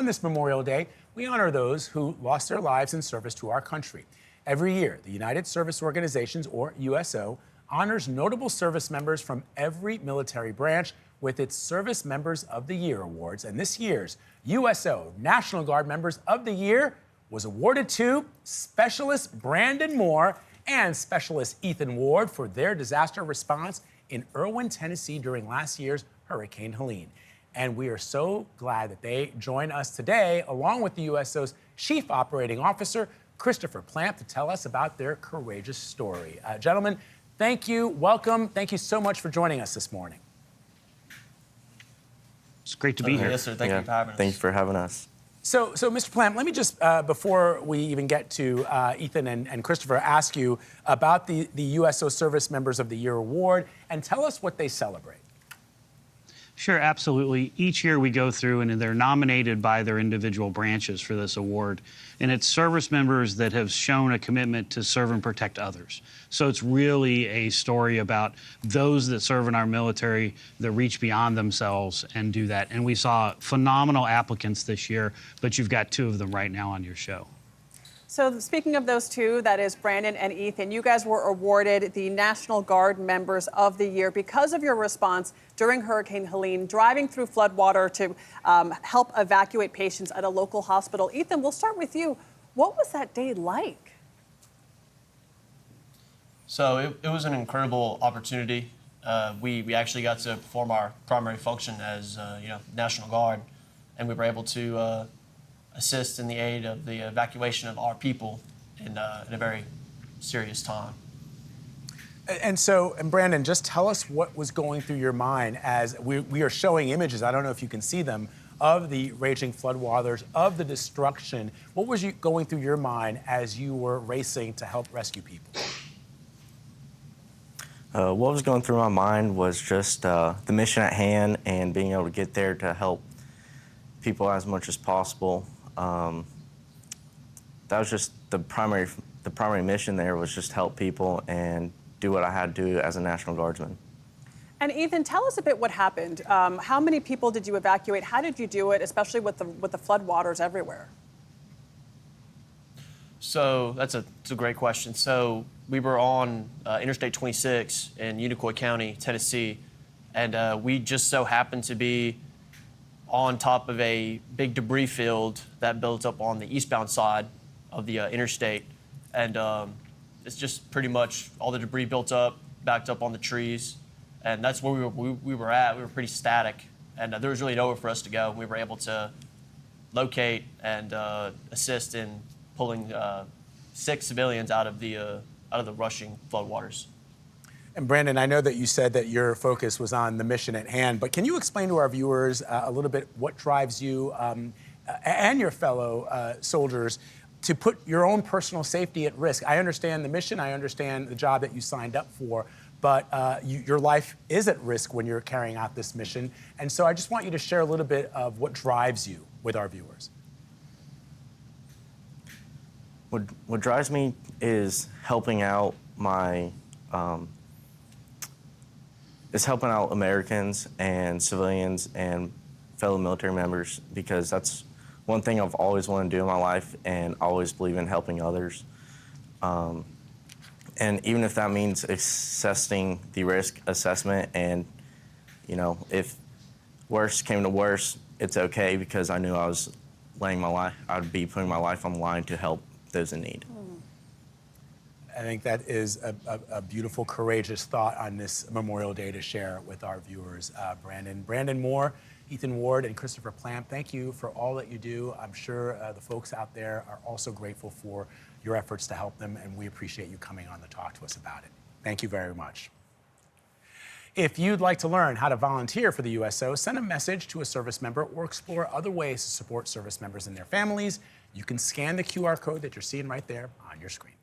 On this Memorial Day, we honor those who lost their lives in service to our country. Every year, the United Service Organizations, or USO, honors notable service members from every military branch with its Service Members of the Year awards. And this year's USO National Guard Members of the Year was awarded to Specialist Brandon Moore and Specialist Ethan Ward for their disaster response in Irwin, Tennessee during last year's Hurricane Helene. And we are so glad that they join us today, along with the USO's Chief Operating Officer, Christopher Plamp, to tell us about their courageous story. Gentlemen, thank you, welcome. Thank you so much for joining us this morning. It's great to be here. Yes, sir. Thank you for having us. Thank you for having us. So Mr. Plamp, let me just, before we even get to Ethan and Christopher, ask you about the USO Service Members of the Year Award and tell us what they celebrate. Sure, absolutely. Each year we go through and they're nominated by their individual branches for this award. And it's service members that have shown a commitment to serve and protect others. So it's really a story about those that serve in our military that reach beyond themselves and do that. And we saw phenomenal applicants this year, but you've got two of them right now on your show. So speaking of those two, that is Brandon and Ethan, you guys were awarded the National Guard Members of the Year because of your response during Hurricane Helene, driving through floodwater to help evacuate patients at a local hospital. Ethan, we'll start with you. What was that day like? So it was an incredible opportunity. We actually got to perform our primary function as National Guard, and we were able to assist in the aid of the evacuation of our people in a very serious time. And Brandon, just tell us what was going through your mind as we are showing images, I don't know if you can see them, of the raging floodwaters, of the destruction. What was going through your mind as you were racing to help rescue people? What was going through my mind was just the mission at hand and being able to get there to help people as much as possible. That was just the primary mission there, was just help people and do what I had to do as a National Guardsman. And Ethan, tell us a bit what happened. How many people did you evacuate? How did you do it, especially with the floodwaters everywhere? So it's a great question. So we were on Interstate 26 in Unicoi County, Tennessee, and we just so happened to be on top of a big debris field that built up on the eastbound side of the interstate. And it's just pretty much all the debris built up, backed up on the trees. And that's where we were at. We were pretty static. And there was really nowhere for us to go. We were able to locate and assist in pulling 6 civilians out of the rushing floodwaters. And Brandon, I know that you said that your focus was on the mission at hand, but can you explain to our viewers a little bit what drives you and your fellow soldiers to put your own personal safety at risk? I understand the mission, I understand the job that you signed up for, but your life is at risk when you're carrying out this mission. And so I just want you to share a little bit of what drives you with our viewers. What drives me is helping out helping out Americans and civilians and fellow military members, because that's one thing I've always wanted to do in my life and always believe in helping others. And even if that means assessing the risk assessment and, if worse came to worse, it's okay, because I knew I'd be putting my life on the line to help those in need. I think that is a beautiful, courageous thought on this Memorial Day to share with our viewers. Brandon Moore, Ethan Ward, and Christopher Plamp, thank you for all that you do. I'm sure the folks out there are also grateful for your efforts to help them, and we appreciate you coming on to talk to us about it. Thank you very much. If you'd like to learn how to volunteer for the USO, send a message to a service member or explore other ways to support service members and their families. You can scan the QR code that you're seeing right there on your screen.